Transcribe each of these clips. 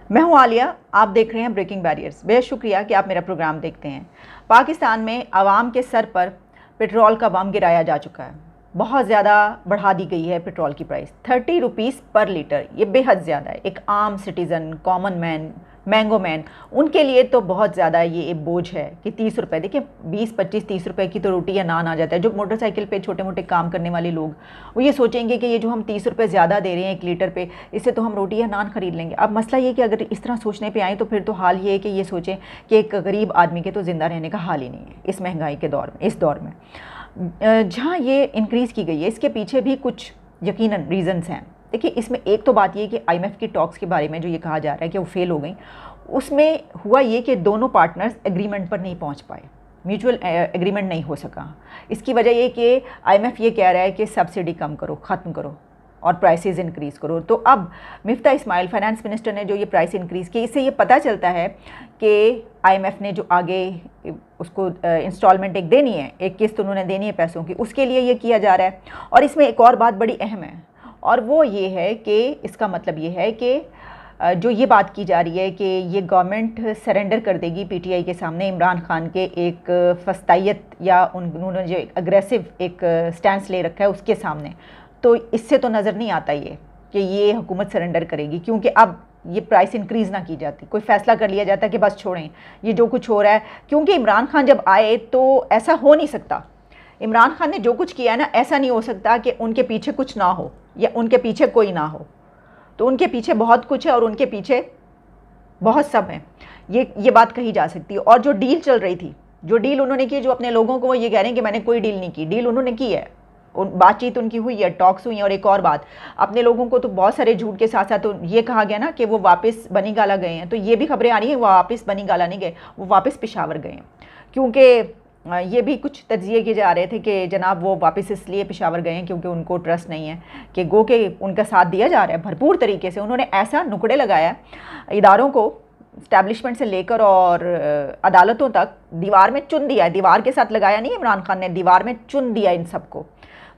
मैं हूं आलिया, आप देख रहे हैं ब्रेकिंग बैरियर्स। बेहद शुक्रिया कि आप मेरा प्रोग्राम देखते हैं। पाकिस्तान में आवाम के सर पर पेट्रोल का बम गिराया जा चुका है। बहुत ज़्यादा बढ़ा दी गई है पेट्रोल की प्राइस, 30 रुपीज़ पर लीटर। ये बेहद ज़्यादा है। एक आम citizen, common man, mango man, उनके लिए तो बहुत ज़्यादा ये एक बोझ है कि 30 रुपये। देखिए 20-25-30 रुपये की तो रोटी या नान आ जाता है। जो मोटरसाइकिल पे छोटे मोटे काम करने वाले लोग, वो ये सोचेंगे कि ये जो हम 30 रुपये ज़्यादा दे रहे हैं 1 लीटर पे, इससे तो हम रोटी या नान खरीद लेंगे। अब मसला ये कि अगर इस तरह सोचने पे आएँ तो फिर तो हाल ये है कि ये सोचें कि एक गरीब आदमी के तो ज़िंदा रहने का हाल ही नहीं है इस महंगाई के दौर में। इस दौर में जहाँ ये इंक्रीज़ की गई है, इसके पीछे भी कुछ यकीनन रीज़न्स हैं। देखिए, इसमें एक तो बात ये कि IMF की टॉक्स के बारे में जो ये कहा जा रहा है कि वो फेल हो गई, उसमें हुआ ये कि दोनों पार्टनर्स एग्रीमेंट पर नहीं पहुंच पाए, म्यूचुअल एग्रीमेंट नहीं हो सका। इसकी वजह ये कि IMF ये कह रहा है कि सब्सिडी कम करो, ख़त्म करो और प्राइसेस इंक्रीज़ करो। तो अब मिफ्ता इस्माइल फाइनेंस मिनिस्टर ने जो ये प्राइस इंक्रीज़ की, इससे ये पता चलता है कि IMF ने जो आगे उसको इंस्टॉलमेंट एक देनी है, एक किस्त उन्होंने देनी है पैसों की, उसके लिए ये किया जा रहा है। और इसमें एक और बात बड़ी अहम है, और वो ये है कि इसका मतलब ये है कि जो ये बात की जा रही है कि ये गवर्नमेंट सरेंडर कर देगी PTI के सामने इमरान खान के एक फस्तायत या उन्होंने जो अग्रेसिव एक स्टैंस ले रखा है उसके सामने, तो इससे तो नज़र नहीं आता ये कि ये हुकूमत सरेंडर करेगी, क्योंकि अब ये प्राइस इंक्रीज़ ना की जाती, कोई फ़ैसला कर लिया जाता कि बस छोड़ें ये जो कुछ हो रहा है। क्योंकि इमरान खान जब आए तो ऐसा हो नहीं सकता। इमरान खान ने जो कुछ किया है ना, ऐसा नहीं हो सकता कि उनके पीछे कुछ ना हो या उनके पीछे कोई ना हो। तो उनके पीछे बहुत कुछ है और उनके पीछे बहुत सब हैं, ये बात कही जा सकती है। और जो डील चल रही थी, जो डील उन्होंने की, जो अपने लोगों को वो ये कह रहे हैं कि मैंने कोई डील नहीं की, डील उन्होंने की है, बातचीत उनकी हुई है, टॉक्स हुई हैं। और एक और बात, अपने लोगों को तो बहुत सारे झूठ के साथ साथ तो ये कहा गया ना कि वो वापस बनी गाला गए हैं। तो ये भी खबरें आ रही हैं वो वापस बनी गाला नहीं गए, वो वापस पेशावर गए हैं। क्योंकि ये भी कुछ तज्जिए किए जा रहे थे कि जनाब वो वापस इसलिए पेशावर गए हैं क्योंकि उनको ट्रस्ट नहीं है कि गो के उनका साथ दिया जा रहा है भरपूर तरीके से। उन्होंने ऐसा नुकड़े लगाया इदारों को, इस्टेब्लिशमेंट से लेकर और अदालतों तक, दीवार में चुन दिया है। दीवार के साथ लगाया नहीं इमरान खान ने, दीवार में चुन दिया इन सबको।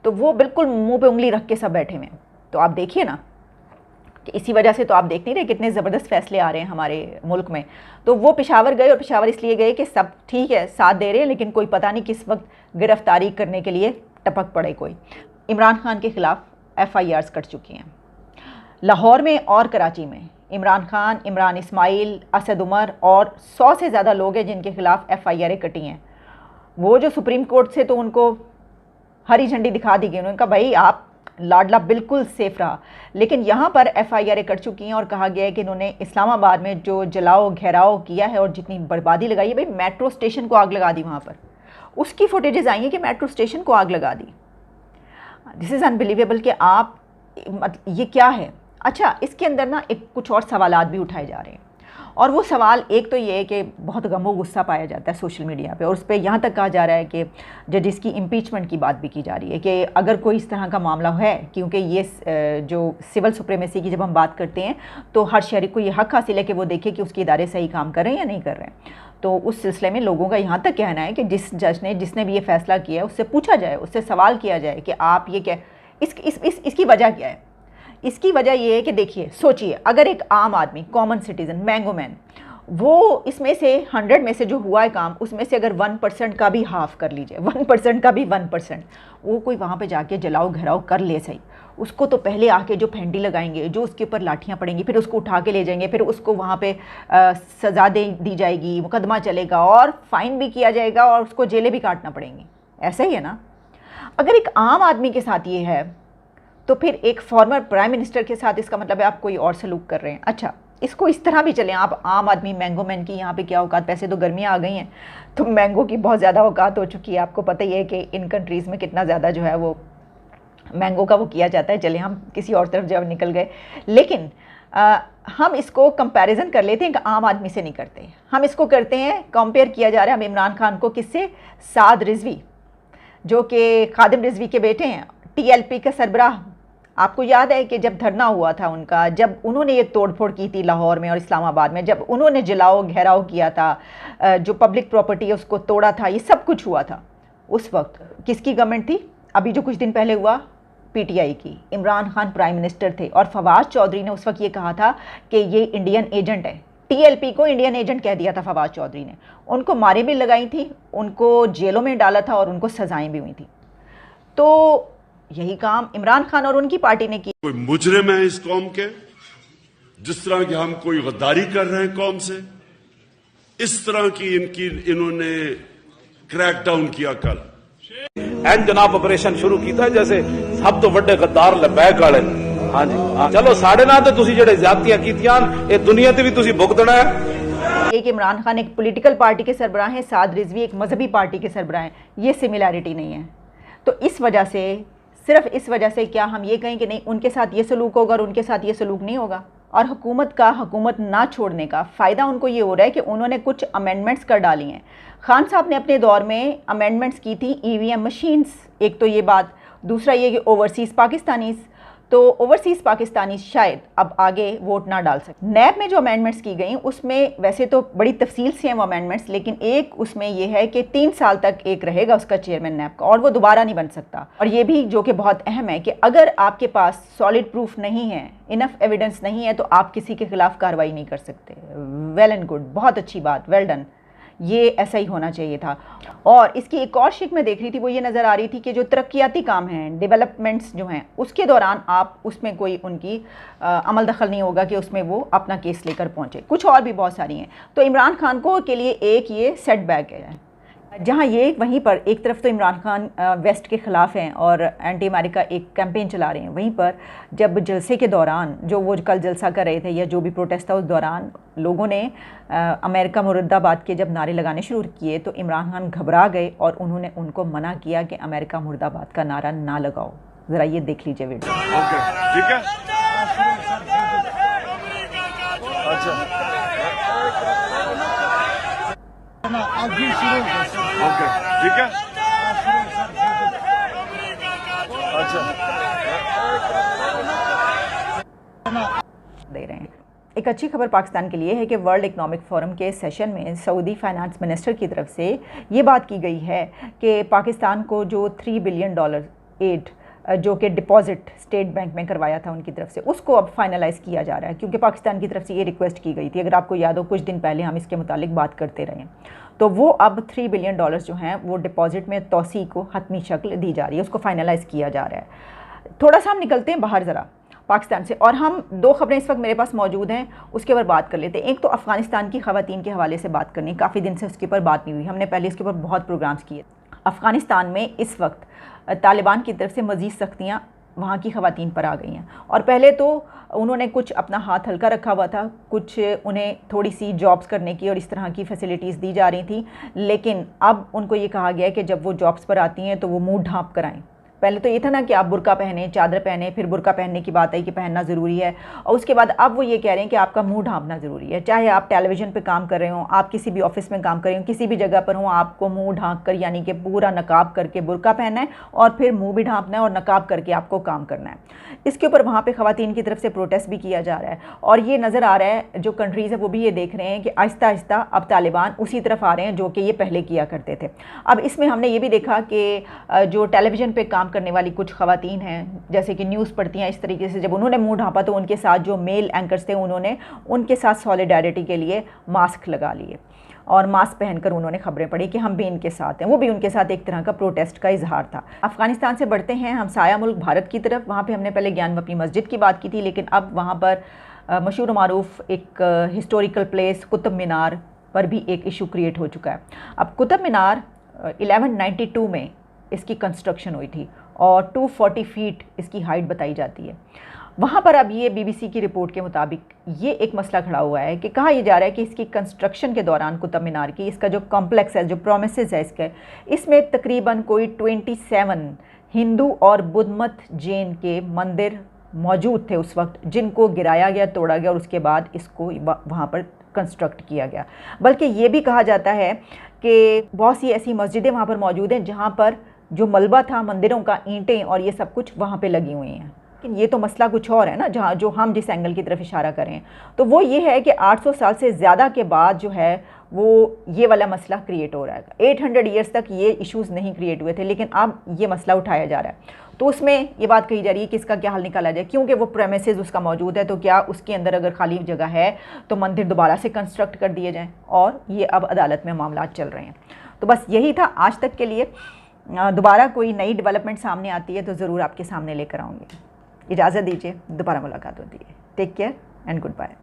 तो वो बिल्कुल मुंह पे उंगली रख के सब बैठे हुए हैं। तो आप देखिए ना कि इसी वजह से तो आप देख नहीं रहे कितने ज़बरदस्त फैसले आ रहे हैं हमारे मुल्क में। तो वो पेशावर गए, और पेशावर इसलिए गए कि सब ठीक है साथ दे रहे हैं, लेकिन कोई पता नहीं किस वक्त गिरफ्तारी करने के लिए टपक पड़े कोई। इमरान खान के ख़िलाफ़ FIRs कट चुकी हैं लाहौर में और कराची में। इमरान खान, इमरान इस्माइल, असद उमर और 100 से ज़्यादा लोग हैं जिनके खिलाफ़ FIRs कटी हैं। वो जो सुप्रीम कोर्ट से तो उनको हरी झंडी दिखा दी गई, उन्होंने कहा भाई आप लाडला बिल्कुल सेफ रहा। लेकिन यहाँ पर FIRs कट चुकी हैं और कहा गया है कि इन्होंने इस्लामाबाद में जो जलाओ घेराव किया है और जितनी बर्बादी लगाई है, भाई मेट्रो स्टेशन को आग लगा दी वहाँ पर, उसकी फुटेजेस आई हैं कि मेट्रो स्टेशन को आग लगा दी। दिस इज़ अनबिलीवेबल कि आप ये क्या है। अच्छा, इसके अंदर ना एक कुछ और सवालात भी उठाए जा रहे हैं, और वो सवाल एक तो ये है कि बहुत गमो गुस्सा पाया जाता है सोशल मीडिया पे, और उस पर यहाँ तक कहा जा रहा है कि जजिस की इम्पीचमेंट की बात भी की जा रही है कि अगर कोई इस तरह का मामला है, क्योंकि ये जो सिविल सुप्रीमेसी की जब हम बात करते हैं तो हर शहरी को ये हक हासिल है कि वो देखे कि उसके इदारे सही काम कर रहे हैं या नहीं कर रहे हैं। तो उस सिलसिले में लोगों का यहाँ तक कहना है कि जिस जज ने, जिसने भी ये फैसला किया है, उससे पूछा जाए, उससे सवाल किया जाए कि आप ये क्या, इसकी वजह क्या है। इसकी वजह यह है कि देखिए, सोचिए, अगर एक आम आदमी, कॉमन सिटीज़न, मैंगो मैन, वो इसमें से 100 में से जो हुआ है काम, उसमें से अगर 1% का भी हाफ कर लीजिए, 1% का भी 1%, वो कोई वहाँ पे जाके जलाओ घेराव कर ले सही, उसको तो पहले आके जो फेंडी लगाएंगे, जो उसके ऊपर लाठियाँ पड़ेंगी, फिर उसको उठा के ले जाएंगे, फिर उसको वहाँ पे सज़ा दी जाएगी, मुकदमा चलेगा और फ़ाइन भी किया जाएगा और उसको जेलें भी काटना पड़ेंगी। ऐसा ही है ना। अगर एक आम आदमी के साथ ये है तो फिर एक फॉर्मर प्राइम मिनिस्टर के साथ इसका मतलब है आप कोई और सलूक कर रहे हैं। अच्छा, इसको इस तरह भी चलें, आप आम आदमी, मैंगो मैन की यहाँ पे क्या औकात। पैसे तो गर्मियाँ आ गई हैं तो मैंगो की बहुत ज़्यादा औकात हो चुकी है। आपको पता ही है कि इन कंट्रीज़ में कितना ज़्यादा जो है वो मैंगो का वो किया जाता है। चले हम किसी और तरफ जब निकल गए, लेकिन हम इसको कंपैरिजन कर लेते हैं कि आम आदमी से नहीं करते, हम इसको करते हैं, कंपेयर किया जा रहा है हम इमरान खान को किससे, साद रिजवी, जो कि खादिम रिजवी के बेटे हैं, TLP का सरबराह। आपको याद है कि जब धरना हुआ था उनका, जब उन्होंने ये तोड़फोड़ की थी लाहौर में और इस्लामाबाद में, जब उन्होंने जलाओ घेराव किया था, जो पब्लिक प्रॉपर्टी है उसको तोड़ा था, ये सब कुछ हुआ था, उस वक्त किसकी गवर्नमेंट थी। अभी जो कुछ दिन पहले हुआ पीटीआई की। इमरान खान प्राइम मिनिस्टर थे और फवाद चौधरी ने उस वक्त ये कहा था कि ये इंडियन एजेंट है। टीएलपी को इंडियन एजेंट कह दिया था फवाद चौधरी ने। उनको मारे भी लगाई थी, उनको जेलों में डाला था और उनको सजाएं भी हुई थी। तो यही काम इमरान खान और उनकी पार्टी ने किया। कोई मुजरिम है इस कौम के, जिस तरह की हम कोई गद्दारी कर रहे हैं कौम से, इस तरह की इन्होंने क्रैकडाउन किया कल। एंड जनाब ऑपरेशन शुरू किया जैसे सब तो बड़े गद्दार लबैक वाले। हाँ जी, हाँ चलो साढ़े नाल तो तुसी जेड़े ज्यादतियां कीतियां ये दुनिया ते भी तुसी भुगतना है। एक इमरान खान एक पॉलिटिकल पार्टी के सरबराह हैं, साद रिजवी एक मजहबी पार्टी के सरबराह हैं, ये सिमिलैरिटी नहीं है। तो इस वजह से, सिर्फ इस वजह से क्या हम ये कहें कि नहीं उनके साथ ये सलूक होगा और उनके साथ ये सलूक नहीं होगा? और हुकूमत ना छोड़ने का फ़ायदा उनको ये हो रहा है कि उन्होंने कुछ अमेंडमेंट्स कर डाली हैं। खान साहब ने अपने दौर में अमेंडमेंट्स की थी ईवीएम मशीन्स, एक तो ये बात, दूसरा ये कि ओवरसीज़ पाकिस्तानीज़, तो ओवरसीज़ पाकिस्तानी शायद अब आगे वोट ना डाल सकें। नैब में जो अमेंडमेंट्स की गई उसमें वैसे तो बड़ी तफसील से हैं वो अमेंडमेंट्स, लेकिन एक उसमें यह है कि 3 साल तक एक रहेगा उसका चेयरमैन नैब का और वो दोबारा नहीं बन सकता। और ये भी जो कि बहुत अहम है कि अगर आपके पास सॉलिड प्रूफ नहीं है, इनफ एविडेंस नहीं है, तो आप किसी के खिलाफ कार्रवाई नहीं कर सकते। वेल एंड गुड, बहुत अच्छी बात, वेल डन, ये ऐसा ही होना चाहिए था। और इसकी एक और शिक मैं देख रही थी, वो ये नज़र आ रही थी कि जो तरक्याती काम हैं, डेवलपमेंट्स जो हैं, उसके दौरान आप उसमें कोई उनकी अमल दखल नहीं होगा कि उसमें वो अपना केस लेकर पहुँचे। कुछ और भी बहुत सारी हैं। तो इमरान खान को के लिए एक ये सेटबैक है, जहाँ ये वहीं पर एक तरफ तो इमरान खान वेस्ट के ख़िलाफ़ हैं और एंटी अमेरिका एक कैंपेन चला रहे हैं, वहीं पर जब जलसे के दौरान जो वो कल जलसा कर रहे थे या जो भी प्रोटेस्ट था उस दौरान लोगों ने अमेरिका मुर्दाबाद के जब नारे लगाने शुरू किए तो इमरान खान घबरा गए और उन्होंने उनको मना किया कि अमेरिका मुर्दाबाद का नारा ना लगाओ। ज़रा ये देख लीजिए वीडियो। ठीक है, अच्छा ओके, ठीक है, अच्छा दे रहे हैं। एक अच्छी खबर पाकिस्तान के लिए है कि वर्ल्ड इकनॉमिक फोरम के सेशन में सऊदी फाइनेंस मिनिस्टर की तरफ से ये बात की गई है कि पाकिस्तान को जो $3 बिलियन एड जो कि डिपॉजिट स्टेट बैंक में करवाया था उनकी तरफ से, उसको अब फाइनलाइज़ किया जा रहा है, क्योंकि पाकिस्तान की तरफ से ये रिक्वेस्ट की गई थी। अगर आपको याद हो कुछ दिन पहले हम इसके मुतालिक बात करते रहे, तो वो अब $3 बिलियन जो हैं वो डिपॉजिट में तोसी को हतमी शक्ल दी जा रही है, उसको फाइनलाइज़ किया जा रहा है। थोड़ा सा हम निकलते हैं बाहर ज़रा पाकिस्तान से, और हम 2 ख़बरें इस वक्त मेरे पास मौजूद हैं, उसके ऊपर बात कर लेते हैं। एक तो अफ़गानिस्तान की ख़वातीन के हवाले से बात करनी, काफ़ी दिन से उसके ऊपर बात नहीं हुई, हमने पहले इसके ऊपर बहुत प्रोग्राम्स किए। अफ़गानिस्तान में इस वक्त तालिबान की तरफ से मज़ीद सख्तियाँ वहाँ की ख़वातीन पर आ गई हैं, और पहले तो उन्होंने कुछ अपना हाथ हल्का रखा हुआ था, कुछ उन्हें थोड़ी सी जॉब्स करने की और इस तरह की फैसिलिटीज़ दी जा रही थी, लेकिन अब उनको ये कहा गया है कि जब वो जॉब्स पर आती हैं तो वो मुँह ढाँप कर आएँ। पहले तो ये था ना कि आप बुर्का पहने, चादर पहने, फिर बुर्का पहनने की बात आई कि पहनना ज़रूरी है, और उसके बाद अब वो ये कह रहे हैं कि आपका मुंह ढांपना ज़रूरी है। चाहे आप टेलीविज़न पे काम कर रहे हो, आप किसी भी ऑफिस में काम कर रहे हो, किसी भी जगह पर हो, आपको मुंह ढांक कर यानी कि पूरा नकाब करके बुर्का पहनना है और फिर मुंह भी ढांपना है और नकाब करके आपको काम करना है। इसके ऊपर वहाँ पर ख़वातीन की तरफ से प्रोटेस्ट भी किया जा रहा है, और ये नज़र आ रहा है जो कंट्रीज़ है वो भी ये देख रहे हैं कि आहिस्ता आहिस्ता अब तालिबान उसी तरफ आ रहे हैं जो कि ये पहले किया करते थे। अब इसमें हमने ये भी देखा कि जो टेलीविज़न पर काम करने वाली कुछ ख़वातीन हैं, जैसे कि न्यूज़ पढ़ती हैं, इस तरीके से जब उन्होंने मुंह ढांपा तो उनके साथ जो मेल एंकर्स थे उन्होंने उनके साथ सॉलिडारिटी के लिए मास्क लगा लिए और मास्क पहनकर उन्होंने खबरें पढ़ी कि हम भी इनके साथ हैं। वो भी उनके साथ एक तरह का प्रोटेस्ट का इजहार था। अफ़गानिस्तान से बढ़ते हैं हम साया मुल्क भारत की तरफ। वहाँ पे हमने पहले ज्ञानवपी मस्जिद की बात की थी, लेकिन अब वहाँ पर मशहूर मारूफ एक हिस्टोरिकल प्लेस कुतुब मीनार पर भी एक इशू क्रिएट हो चुका है। अब कुतुब मीनार 1192 में इसकी कंस्ट्रक्शन हुई थी और 240 फीट इसकी हाइट बताई जाती है। वहाँ पर अब ये BBC की रिपोर्ट के मुताबिक ये एक मसला खड़ा हुआ है कि कहा यह जा रहा है कि इसकी कंस्ट्रक्शन के दौरान कुतुब मीनार की इसका जो कॉम्प्लेक्स है, जो प्रोमिसेस है इसके, इसमें तकरीबन कोई 27 हिंदू और बुद्ध मत जैन के मंदिर मौजूद थे उस वक्त, जिनको गिराया गया, तोड़ा गया और उसके बाद इसको वहाँ पर कंस्ट्रक्ट किया गया। बल्कि ये भी कहा जाता है कि बहुत सी ऐसी मस्जिदें वहाँ पर मौजूद हैं जहाँ पर जो मलबा था मंदिरों का, ईंटें और ये सब कुछ वहाँ पे लगी हुई हैं। लेकिन ये तो मसला कुछ और है ना, जहाँ जो हम जिस एंगल की तरफ इशारा करें, तो वो ये है कि 800 साल से ज़्यादा के बाद जो है वो ये वाला मसला क्रिएट हो रहा है। 800 ईयर्स तक ये इश्यूज़ नहीं क्रिएट हुए थे, लेकिन अब ये मसला उठाया जा रहा है। तो उसमें ये बात कही जा रही है कि इसका क्या हल निकाला जाए, क्योंकि वो प्रेमिसेस उसका मौजूद है, तो क्या उसके अंदर अगर खाली जगह है तो मंदिर दोबारा से कंस्ट्रक्ट कर दिए जाएँ, और ये अब अदालत में मामला चल रहे हैं। तो बस यही था आज तक के लिए। दोबारा कोई नई डेवलपमेंट सामने आती है तो ज़रूर आपके सामने लेकर आऊँगी। इजाज़त दीजिए, दोबारा मुलाकात होती है। Take care and good bye.